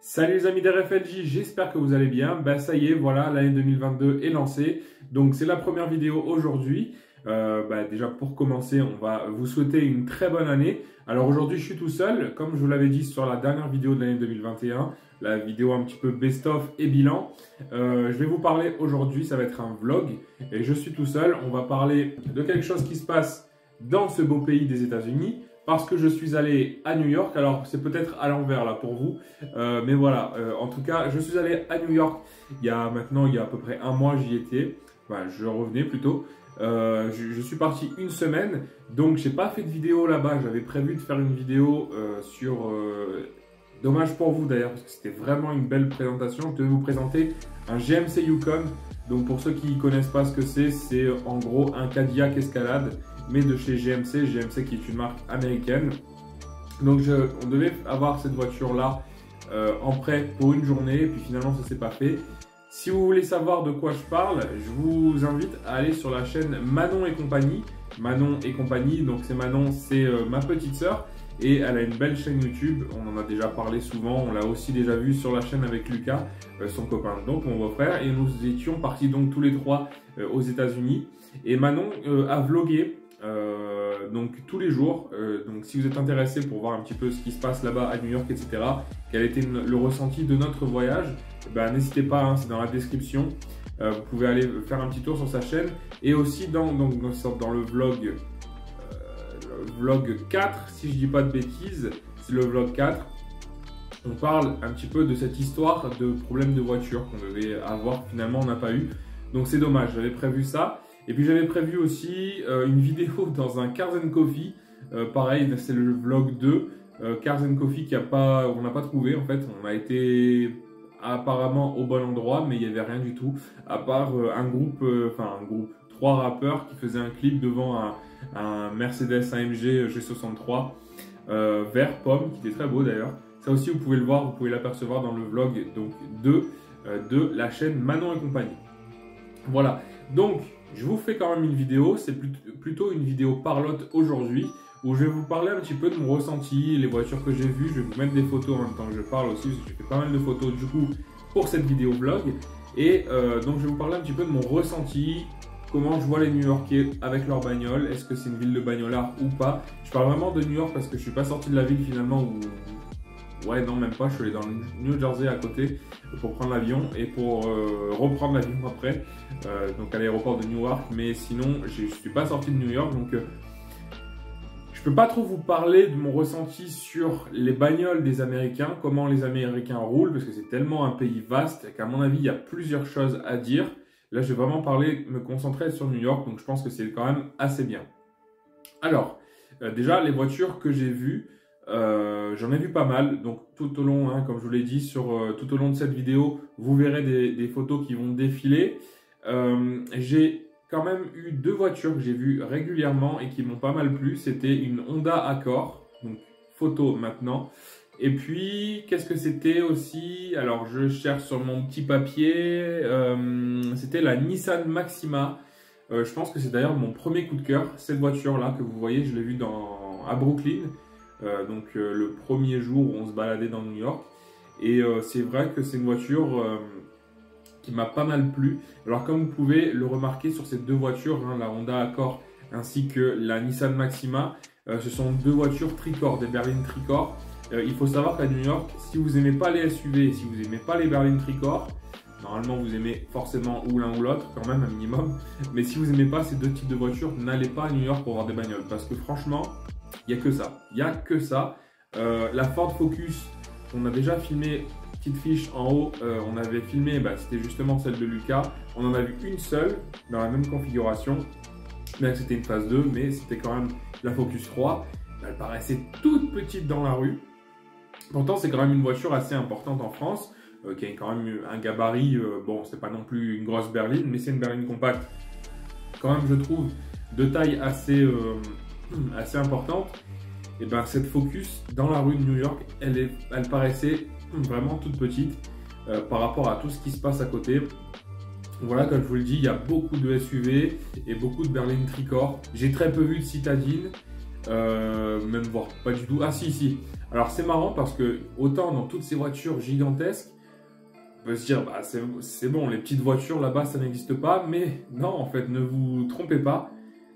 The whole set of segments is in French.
Salut les amis d'RFLJ, j'espère que vous allez bien. Ça y est, voilà, l'année 2022 est lancée. Donc c'est la première vidéo aujourd'hui. Déjà pour commencer, on va vous souhaiter une très bonne année. Alors aujourd'hui je suis tout seul, comme je vous l'avais dit sur la dernière vidéo de l'année 2021, la vidéo un petit peu best-of et bilan. Je vais vous parler aujourd'hui, ça va être un vlog et je suis tout seul. On va parler de quelque chose qui se passe dans ce beau pays des États-Unis. Parce que je suis allé à New York, alors c'est peut-être à l'envers là pour vous, mais voilà, en tout cas je suis allé à New York il y a à peu près un mois j'y étais, je revenais plutôt, je suis parti une semaine, donc j'ai pas fait de vidéo là-bas, j'avais prévu de faire une vidéo dommage pour vous d'ailleurs, parce que c'était vraiment une belle présentation. Je vais vous présenter un GMC Yukon, donc pour ceux qui ne connaissent pas ce que c'est en gros un Cadillac Escalade, mais de chez GMC, GMC qui est une marque américaine. Donc on devait avoir cette voiture là en prêt pour une journée, et puis finalement ça s'est pas fait. Si vous voulez savoir de quoi je parle, je vous invite à aller sur la chaîne Manon et compagnie. Manon et compagnie, donc c'est Manon, c'est ma petite sœur, et elle a une belle chaîne YouTube. On en a déjà parlé souvent, on l'a aussi déjà vu sur la chaîne avec Lucas, son copain, donc mon beau-frère, et nous étions partis donc tous les trois aux États-Unis. Et Manon a vlogué. Donc tous les jours, donc si vous êtes intéressé pour voir un petit peu ce qui se passe là-bas à New York, etc., quel était le ressenti de notre voyage, n'hésitez pas, hein, c'est dans la description, vous pouvez aller faire un petit tour sur sa chaîne, et aussi dans le vlog 4, si je dis pas de bêtises, c'est le vlog 4, on parle un petit peu de cette histoire de problème de voiture qu'on devait avoir, finalement on n'a pas eu, donc c'est dommage, j'avais prévu ça. Et puis j'avais prévu aussi une vidéo dans un Cars & Coffee, pareil c'est le vlog 2, Cars & Coffee on n'a pas trouvé en fait, on a été apparemment au bon endroit mais il n'y avait rien du tout, à part un groupe, 3 rappeurs qui faisaient un clip devant un Mercedes AMG G63 vert pomme, qui était très beau d'ailleurs. Ça aussi vous pouvez le voir, vous pouvez l'apercevoir dans le vlog donc, de la chaîne Manon et compagnie. Voilà, donc je vous fais quand même une vidéo, c'est plutôt une vidéo parlotte aujourd'hui, où je vais vous parler un petit peu de mon ressenti, les voitures que j'ai vues. Je vais vous mettre des photos en même temps que je parle aussi, parce que j'ai fait pas mal de photos du coup pour cette vidéo vlog. Et donc je vais vous parler un petit peu de mon ressenti, comment je vois les New-Yorkais avec leur bagnole, est-ce que c'est une ville de bagnolards ou pas. Je parle vraiment de New York parce que je suis pas sorti de la ville finalement où... Ouais, non, même pas, je suis allé dans le New Jersey à côté pour prendre l'avion et pour reprendre l'avion après, donc à l'aéroport de Newark, mais sinon je ne suis pas sorti de New York, donc je peux pas trop vous parler de mon ressenti sur les bagnoles des Américains, comment les Américains roulent, parce que c'est tellement un pays vaste qu'à mon avis il y a plusieurs choses à dire. Là je vais vraiment me concentrer sur New York, donc je pense que c'est quand même assez bien. Alors, déjà les voitures que j'ai vues, j'en ai vu pas mal, donc tout au long, hein, comme je vous l'ai dit, tout au long de cette vidéo, vous verrez des photos qui vont défiler. J'ai quand même eu 2 voitures que j'ai vues régulièrement et qui m'ont pas mal plu. C'était une Honda Accord, donc photo maintenant. Et puis, qu'est-ce que c'était aussi? Alors, je cherche sur mon petit papier. C'était la Nissan Maxima. Je pense que c'est d'ailleurs mon premier coup de cœur. Cette voiture-là que vous voyez, je l'ai vue à Brooklyn. Le premier jour où on se baladait dans New York, et c'est vrai que c'est une voiture qui m'a pas mal plu. Alors comme vous pouvez le remarquer sur ces 2 voitures, hein, la Honda Accord ainsi que la Nissan Maxima, ce sont 2 voitures tricorps, des berlines tricorps. Il faut savoir qu'à New York, si vous n'aimez pas les SUV et si vous n'aimez pas les berlines tricorps, normalement vous aimez forcément ou l'un ou l'autre quand même un minimum, mais si vous n'aimez pas ces 2 types de voitures, n'allez pas à New York pour voir des bagnoles, parce que franchement il n'y a que ça, il n'y a que ça. La Ford Focus, on a déjà filmé, petite fiche en haut, on avait filmé, c'était justement celle de Lucas. On en a vu une seule dans la même configuration, bien que c'était une phase 2, mais c'était quand même la Focus 3. Elle paraissait toute petite dans la rue. Pourtant, c'est quand même une voiture assez importante en France, qui a quand même un gabarit, bon, c'est pas non plus une grosse berline, mais c'est une berline compacte, quand même, je trouve, de taille assez importante. Et cette Focus dans la rue de New York, elle paraissait vraiment toute petite par rapport à tout ce qui se passe à côté. Voilà, comme je vous le dis, il y a beaucoup de SUV et beaucoup de berlines tricorps. J'ai très peu vu de citadines, même voire pas du tout. Ah si, Alors c'est marrant parce que autant dans toutes ces voitures gigantesques, on peut se dire bah, c'est bon, les petites voitures là-bas ça n'existe pas, mais non en fait ne vous trompez pas,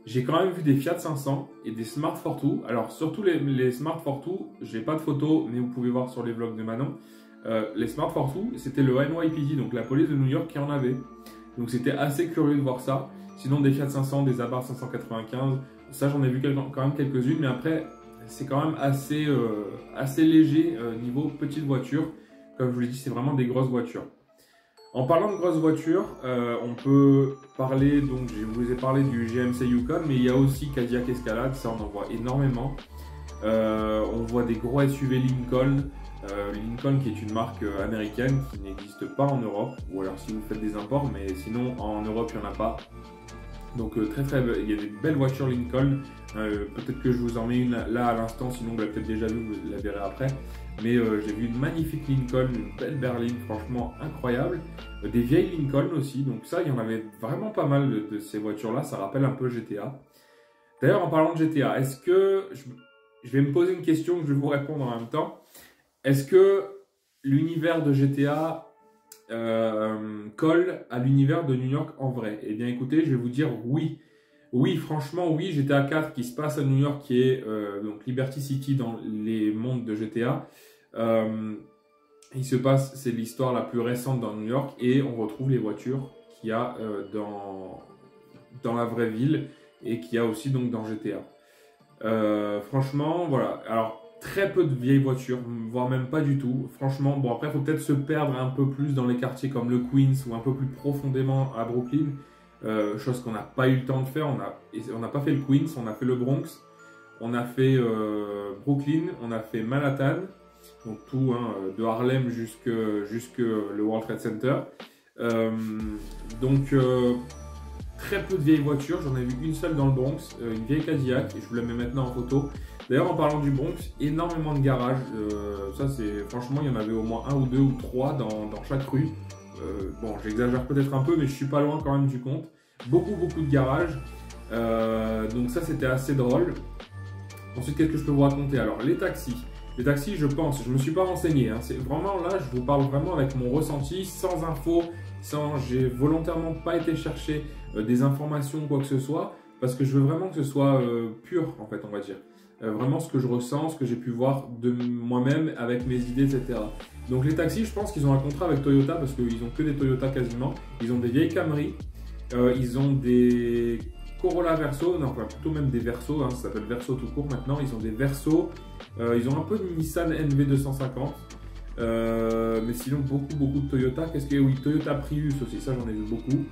j'ai quand même vu des Fiat 500 et des Smart Fortwo. Alors surtout les Smart Fortwo, j'ai pas de photos mais vous pouvez voir sur les vlogs de Manon. Les Smart Fortwo c'était le NYPD, donc la police de New York qui en avait, donc c'était assez curieux de voir ça. Sinon des Fiat 500, des Abarth 595, ça j'en ai vu quand même quelques-unes, mais après c'est quand même assez léger niveau petite voiture. Comme je vous l'ai dit, c'est vraiment des grosses voitures. En parlant de grosses voitures, on peut parler, donc je vous ai parlé du GMC Yukon, mais il y a aussi Cadillac Escalade, ça on en voit énormément. On voit des gros SUV Lincoln, Lincoln qui est une marque américaine qui n'existe pas en Europe, ou alors si vous faites des imports, mais sinon en Europe il n'y en a pas. Donc il y a des belles voitures Lincoln, peut-être que je vous en mets une là à l'instant, sinon vous l'avez peut-être déjà vu, vous la verrez après. Mais j'ai vu une magnifique Lincoln, une belle berline, franchement incroyable. Des vieilles Lincoln aussi, donc ça il y en avait vraiment pas mal de ces voitures-là, ça rappelle un peu GTA. D'ailleurs en parlant de GTA, est-ce que, je vais me poser une question que je vais vous répondre en même temps. Est-ce que l'univers de GTA colle à l'univers de New York en vrai? Eh bien écoutez, je vais vous dire oui. Oui, franchement oui, GTA 4 qui se passe à New York, qui est donc Liberty City dans les mondes de GTA. Il se passe, c'est l'histoire la plus récente dans New York et on retrouve les voitures qu'il y a dans la vraie ville et qu'il y a aussi donc dans GTA. Franchement, voilà. Alors, très peu de vieilles voitures, voire même pas du tout. Franchement, bon après, il faut peut-être se perdre un peu plus dans les quartiers comme le Queens ou un peu plus profondément à Brooklyn. Chose qu'on n'a pas eu le temps de faire. On n'a pas fait le Queens, on a fait le Bronx, on a fait Brooklyn, on a fait Manhattan, donc tout, hein, de Harlem jusque le World Trade Center. Très peu de vieilles voitures, j'en ai vu une seule dans le Bronx, une vieille Cadillac, et je vous la mets maintenant en photo. D'ailleurs, en parlant du Bronx, énormément de garages. Ça, c'est franchement, il y en avait au moins un ou deux ou trois dans chaque rue. Bon, j'exagère peut-être un peu, mais je suis pas loin quand même du compte. Beaucoup de garages. Donc ça, c'était assez drôle. Ensuite, qu'est-ce que je peux vous raconter? Alors, les taxis. Les taxis, je pense, je me suis pas renseigné. Hein. C'est vraiment là, je vous parle vraiment avec mon ressenti, sans info, j'ai volontairement pas été chercher des informations ou quoi que ce soit, parce que je veux vraiment que ce soit pur, en fait, on va dire. Vraiment ce que je ressens, ce que j'ai pu voir de moi-même avec mes idées, etc. Donc les taxis, je pense qu'ils ont un contrat avec Toyota parce qu'ils ont que des Toyota quasiment. Ils ont des vieilles Camry, ils ont des Corolla Verso, non, enfin plutôt même des Verso, hein, ça s'appelle Verso tout court maintenant. Ils ont des Verso, ils ont un peu de Nissan NV250, mais sinon beaucoup de Toyota. Qu'est-ce que oui, Toyota Prius aussi, ça j'en ai vu beaucoup.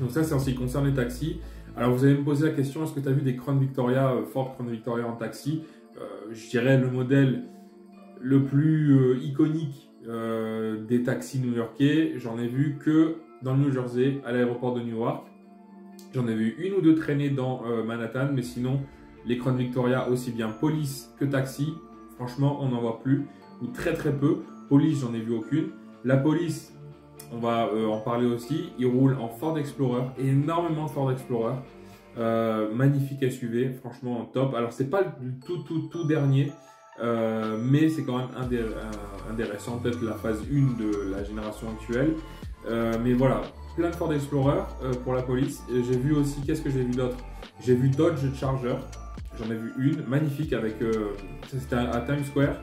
Donc ça c'est en ce qui concerne les taxis. Alors vous allez me poser la question, est-ce que tu as vu des Crown Victoria, Ford Crown Victoria en taxi? Je dirais le modèle le plus iconique des taxis new-yorkais, j'en ai vu que dans le New Jersey, à l'aéroport de Newark. J'en ai vu une ou deux traînées dans Manhattan, mais sinon les Crown Victoria, aussi bien police que taxi, franchement on n'en voit plus, ou très peu. Police, j'en ai vu aucune. La police, on va en parler aussi, il roule en Ford Explorer, énormément de Ford Explorer, magnifique SUV, franchement top. Alors c'est pas le tout dernier, mais c'est quand même un des récents, peut-être la phase 1 de la génération actuelle. Mais voilà, plein de Ford Explorer pour la police. J'ai vu aussi, qu'est-ce que j'ai vu d'autre? J'ai vu Dodge Charger, j'en ai vu une, magnifique, avec, c'était à Times Square.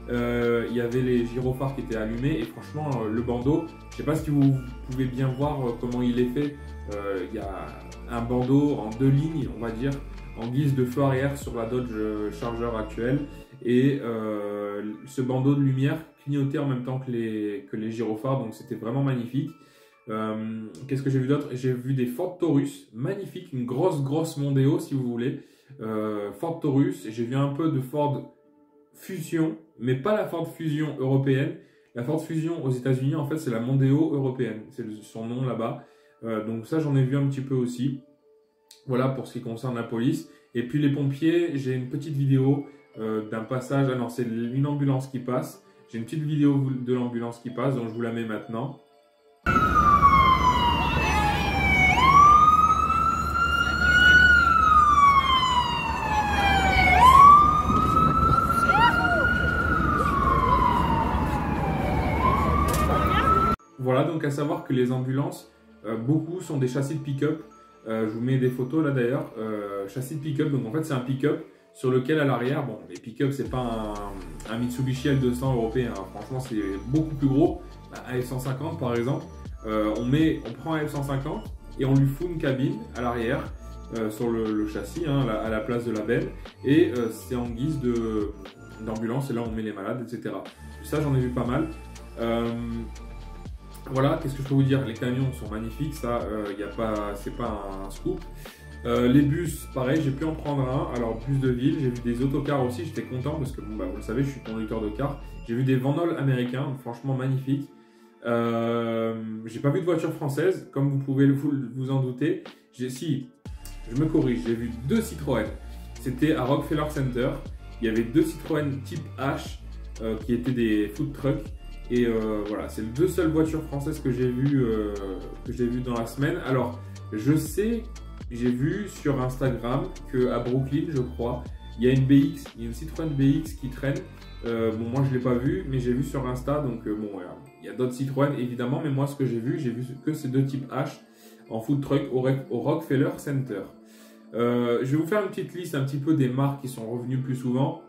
Il y avait les gyrophares qui étaient allumés et franchement le bandeau, je ne sais pas si vous pouvez bien voir comment il est fait. Il y a un bandeau en 2 lignes, on va dire, en guise de feu arrière sur la Dodge Charger actuelle, et ce bandeau de lumière clignotait en même temps que les gyrophares, donc c'était vraiment magnifique. Qu'est-ce que j'ai vu d'autre? J'ai vu des Ford Taurus, magnifique, une grosse Mondeo si vous voulez, Ford Taurus. J'ai vu un peu de Ford Fusion, mais pas la Ford Fusion européenne. La Ford Fusion aux États-Unis, en fait, c'est la Mondeo européenne, c'est son nom là-bas. Donc ça, j'en ai vu un petit peu aussi. Voilà pour ce qui concerne la police. Et puis les pompiers, j'ai une petite vidéo d'un passage. Ah non, c'est une ambulance qui passe. J'ai une petite vidéo de l'ambulance qui passe, donc je vous la mets maintenant. Voilà, donc à savoir que les ambulances, beaucoup sont des châssis de pick-up. Je vous mets des photos là d'ailleurs, châssis de pick-up. Donc en fait, c'est un pick-up sur lequel à l'arrière, bon, les pick-up, c'est pas un Mitsubishi L200 européen. Hein. Franchement, c'est beaucoup plus gros. Un F-150 par exemple, on prend un F-150 et on lui fout une cabine à l'arrière sur le châssis, hein, à la place de la benne. Et c'est en guise d'ambulance et là on met les malades, etc. Ça, j'en ai vu pas mal. Voilà, qu'est-ce que je peux vous dire? Les camions sont magnifiques, ça, c'est pas un scoop. Les bus, pareil, j'ai pu en prendre un. Alors, bus de ville, j'ai vu des autocars aussi, j'étais content parce que, bon, bah, vous le savez, je suis conducteur de car. J'ai vu des Van Hool américains, franchement magnifiques. J'ai pas vu de voiture française, comme vous pouvez vous en douter. Si, je me corrige, j'ai vu 2 Citroën. C'était à Rockefeller Center. Il y avait 2 Citroën type H qui étaient des food trucks. Et voilà, c'est les 2 seules voitures françaises que j'ai vues dans la semaine. Alors, je sais, j'ai vu sur Instagram qu'à Brooklyn, je crois, il y a une Citroën BX qui traîne. Bon, moi je ne l'ai pas vu, mais j'ai vu sur Insta. Donc, bon, voilà. Il y a d'autres Citroën évidemment, mais moi ce que j'ai vu que ces 2 types H en food truck au Rockefeller Center. Je vais vous faire une petite liste un petit peu des marques qui sont revenues le plus souvent.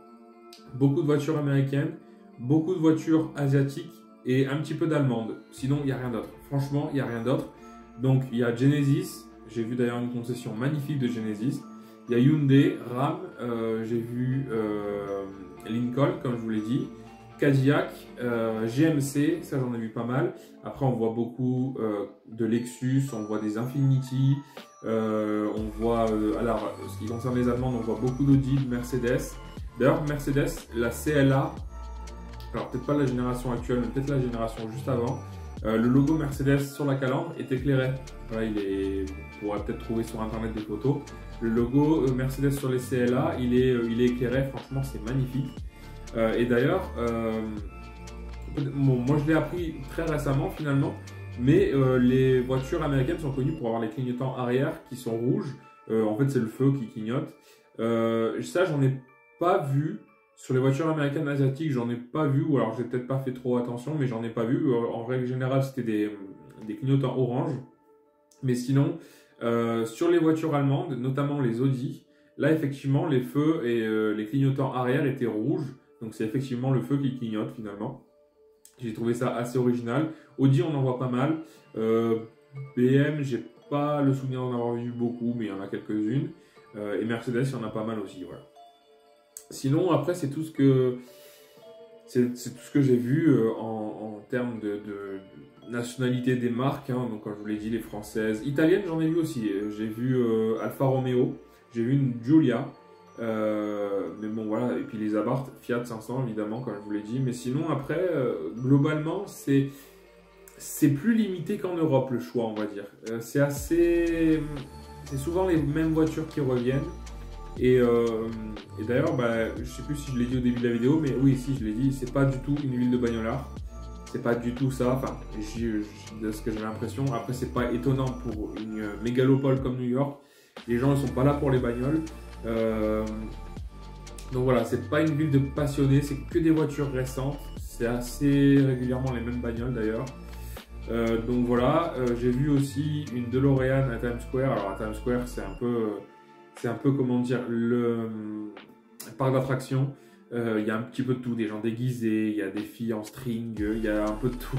Beaucoup de voitures américaines. Beaucoup de voitures asiatiques et un petit peu d'allemandes. Sinon, il n'y a rien d'autre. Franchement, il n'y a rien d'autre. Donc, il y a Genesis. J'ai vu d'ailleurs une concession magnifique de Genesis. Il y a Hyundai, Ram. J'ai vu Lincoln, comme je vous l'ai dit. Cadillac, GMC. Ça, j'en ai vu pas mal. Après, on voit beaucoup de Lexus. On voit des Infiniti. On voit, alors, ce qui concerne les Allemandes, on voit beaucoup d'Audi, de Mercedes. D'ailleurs, Mercedes, la CLA. Alors peut-être pas la génération actuelle, mais peut-être la génération juste avant. Le logo Mercedes sur la calandre est éclairé. Voilà, vous pourrez peut-être trouver sur internet des photos. Le logo Mercedes sur les CLA, il est éclairé. Franchement, c'est magnifique. Et d'ailleurs, bon, moi je l'ai appris très récemment finalement, mais les voitures américaines sont connues pour avoir les clignotants arrière qui sont rouges. En fait, c'est le feu qui clignote. Ça, j'en ai pas vu. Sur les voitures américaines asiatiques, j'en ai pas vu, ou alors j'ai peut-être pas fait trop attention, mais j'en ai pas vu. En règle générale, c'était des clignotants orange. Mais sinon, sur les voitures allemandes, notamment les Audi, là effectivement, les feux et les clignotants arrière étaient rouges. Donc c'est effectivement le feu qui clignote finalement. J'ai trouvé ça assez original. Audi, on en voit pas mal. BM, j'ai pas le souvenir d'en avoir vu beaucoup, mais il y en a quelques-unes. Et Mercedes, il y en a pas mal aussi, voilà. Sinon, après, c'est tout ce que j'ai vu en termes de nationalité des marques. Hein. Donc, comme je vous l'ai dit, les françaises. Italiennes, j'en ai vu aussi. J'ai vu Alfa Romeo. J'ai vu une Giulia. Mais bon, voilà. Et puis les Abarth, Fiat 500, évidemment, comme je vous l'ai dit. Mais sinon, après, globalement, c'est plus limité qu'en Europe, le choix, on va dire. C'est souvent les mêmes voitures qui reviennent. Et d'ailleurs, bah, je ne sais plus si je l'ai dit au début de la vidéo, mais oui, si je l'ai dit, c'est pas du tout une ville de bagnolard. C'est pas du tout ça, enfin, de ce que j'ai l'impression. Après, c'est pas étonnant pour une mégalopole comme New York. Les gens ne sont pas là pour les bagnoles. Donc voilà, c'est pas une ville de passionnés, c'est que des voitures récentes. C'est assez régulièrement les mêmes bagnoles d'ailleurs. Donc voilà, j'ai vu aussi une DeLorean à Times Square. Alors à Times Square, c'est un peu, comment dire, le parc d'attractions. Il y a un petit peu de tout, des gens déguisés, il y a des filles en string, il y a un peu de tout.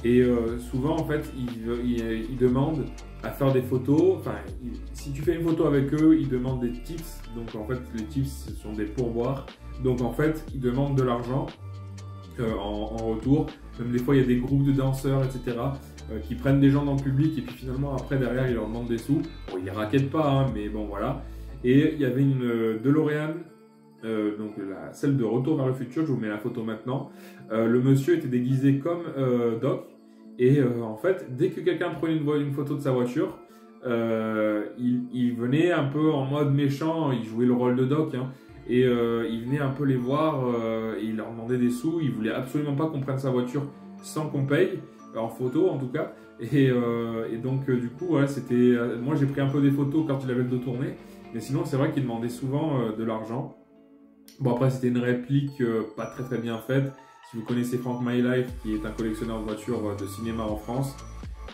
Et souvent, en fait, ils demandent à faire des photos. Enfin, si tu fais une photo avec eux, ils demandent des tips. Donc, en fait, les tips, ce sont des pourboires. Donc, en fait, ils demandent de l'argent en retour. Même des fois, il y a des groupes de danseurs, etc., qui prennent des gens dans le public. Et puis, finalement, après, derrière, ils leur demandent des sous. Bon, ils ne raquettent pas, hein, mais bon, voilà. Et il y avait une DeLorean. Donc celle de Retour vers le futur, je vous mets la photo maintenant. Le monsieur était déguisé comme Doc et en fait dès que quelqu'un prenait une photo de sa voiture, il venait un peu en mode méchant, il jouait le rôle de Doc, hein, et il venait un peu les voir et il leur demandait des sous. Il voulait absolument pas qu'on prenne sa voiture sans qu'on paye, en photo en tout cas, et donc du coup ouais, c'était moi j'ai pris un peu des photos quand il avait le dos tourné, mais sinon c'est vrai qu'il demandait souvent de l'argent. Bon, après, c'était une réplique pas très bien faite. Si vous connaissez Frank My Life, qui est un collectionneur de voitures de cinéma en France,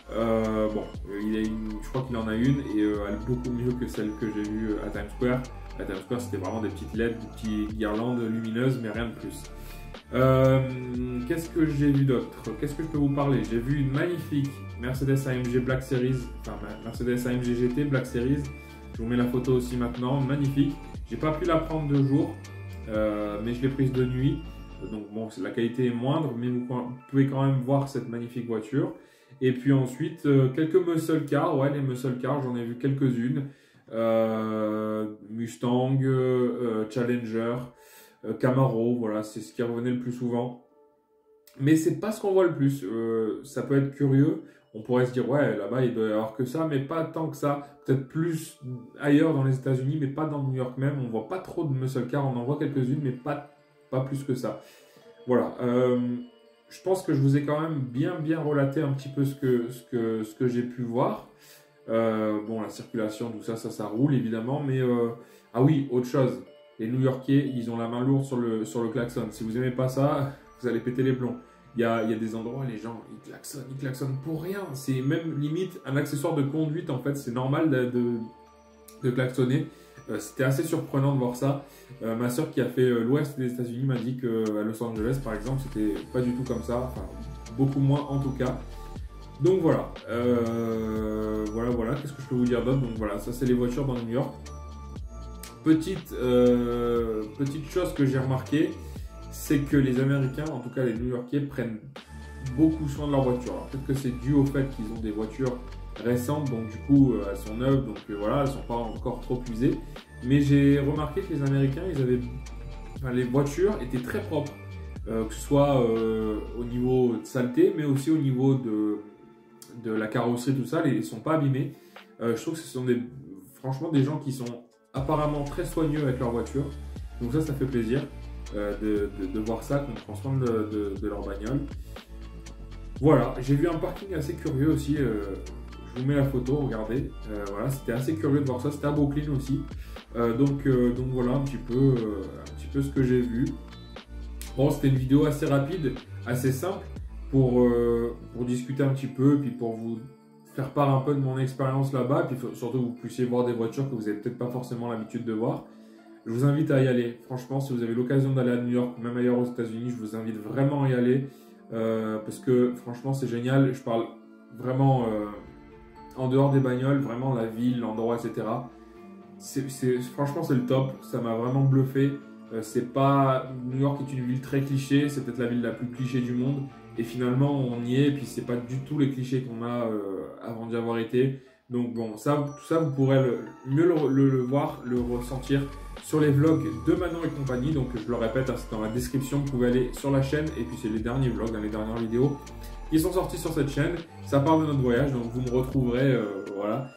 je crois qu'il en a une et elle est beaucoup mieux que celle que j'ai vue à Times Square. À Times Square, c'était vraiment des petites LED, des petites guirlandes lumineuses, mais rien de plus. Qu'est-ce que j'ai vu d'autre? Qu'est-ce que je peux vous parler? J'ai vu une magnifique Mercedes AMG Black Series, enfin Mercedes AMG GT Black Series. Je vous mets la photo aussi maintenant, magnifique. J'ai pas pu la prendre de jour, mais je l'ai prise de nuit. Donc bon, la qualité est moindre, mais vous pouvez quand même voir cette magnifique voiture. Et puis ensuite, quelques muscle cars, ouais, les muscle cars, j'en ai vu quelques-unes. Mustang, Challenger, Camaro, voilà, c'est ce qui revenait le plus souvent. Mais c'est pas ce qu'on voit le plus. Ça peut être curieux. On pourrait se dire, ouais, là-bas, il doit y avoir que ça, mais pas tant que ça. Peut-être plus ailleurs dans les États-Unis, mais pas dans New York même. On voit pas trop de muscle cars, on en voit quelques-unes, mais pas plus que ça. Voilà. Je pense que je vous ai quand même bien relaté un petit peu ce que j'ai pu voir. Bon, la circulation, tout ça, ça roule évidemment, mais ah oui, autre chose. Les New-Yorkais, ils ont la main lourde sur le klaxon. Si vous n'aimez pas ça, vous allez péter les plombs. Il y a des endroits, les gens, ils klaxonnent pour rien. C'est même limite un accessoire de conduite, en fait. C'est normal de klaxonner. C'était assez surprenant de voir ça. Ma soeur qui a fait l'ouest des États-Unis m'a dit qu'à Los Angeles, par exemple, c'était pas du tout comme ça. Enfin, beaucoup moins en tout cas. Donc voilà. Voilà. Qu'est-ce que je peux vous dire d'autre? Donc voilà, ça c'est les voitures dans New York. Petite chose que j'ai remarqué, c'est que les Américains, en tout cas les New-Yorkais, prennent beaucoup soin de leur voiture. Alors peut-être que c'est dû au fait qu'ils ont des voitures récentes, donc du coup elles sont neuves, donc voilà, elles sont pas encore trop usées. Mais j'ai remarqué que les Américains, les voitures étaient très propres, que ce soit au niveau de saleté, mais aussi au niveau de la carrosserie, tout ça, ils ne sont pas abîmés. Je trouve que ce sont franchement des gens qui sont apparemment très soigneux avec leur voiture. Donc ça fait plaisir de voir ça, qu'on prend soin de leur bagnole. Voilà, j'ai vu un parking assez curieux aussi. Je vous mets la photo, regardez. Voilà, c'était assez curieux de voir ça. C'était à Brooklyn aussi. Donc voilà un petit peu ce que j'ai vu. Bon, c'était une vidéo assez rapide, assez simple pour discuter un petit peu, puis pour vous faire part un peu de mon expérience là-bas, puis surtout que vous puissiez voir des voitures que vous n'avez peut-être pas forcément l'habitude de voir. Je vous invite à y aller. Franchement, si vous avez l'occasion d'aller à New York, même ailleurs aux États-Unis, je vous invite vraiment à y aller parce que franchement, c'est génial. Je parle vraiment en dehors des bagnoles, vraiment la ville, l'endroit, etc. Franchement, c'est le top. Ça m'a vraiment bluffé. New York est une ville très cliché. C'est peut-être la ville la plus cliché du monde. Et finalement, on y est. Et puis, c'est pas du tout les clichés qu'on a avant d'y avoir été. Donc bon, tout ça, vous pourrez mieux le voir, le ressentir sur les vlogs de Manon et compagnie. Donc je le répète, c'est dans la description, vous pouvez aller sur la chaîne. Et puis c'est les derniers vlogs, les dernières vidéos qui sont sortis sur cette chaîne. Ça parle de notre voyage, donc vous me retrouverez voilà,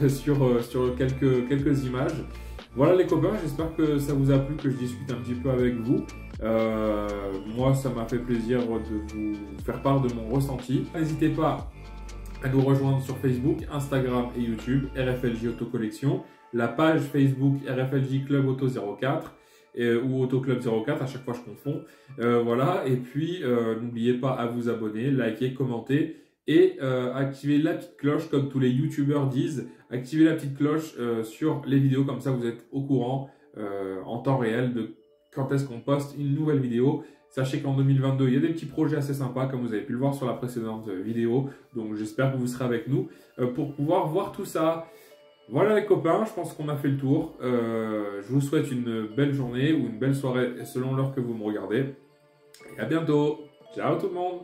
sur quelques images. Voilà les copains, j'espère que ça vous a plu, que je discute un petit peu avec vous. Moi, ça m'a fait plaisir de vous faire part de mon ressenti. N'hésitez pas à nous rejoindre sur Facebook, Instagram et YouTube, RFLJ Auto Collection, la page Facebook RFLJ Club Auto 04 ou Auto Club 04, à chaque fois je confonds. Voilà, et puis n'oubliez pas à vous abonner, liker, commenter et activer la petite cloche comme tous les youtubeurs disent. Activez la petite cloche sur les vidéos, comme ça vous êtes au courant en temps réel de quand est-ce qu'on poste une nouvelle vidéo. Sachez qu'en 2022, il y a des petits projets assez sympas, comme vous avez pu le voir sur la précédente vidéo. Donc j'espère que vous serez avec nous pour pouvoir voir tout ça. Voilà les copains, je pense qu'on a fait le tour. Je vous souhaite une belle journée ou une belle soirée selon l'heure que vous me regardez. Et à bientôt. Ciao tout le monde.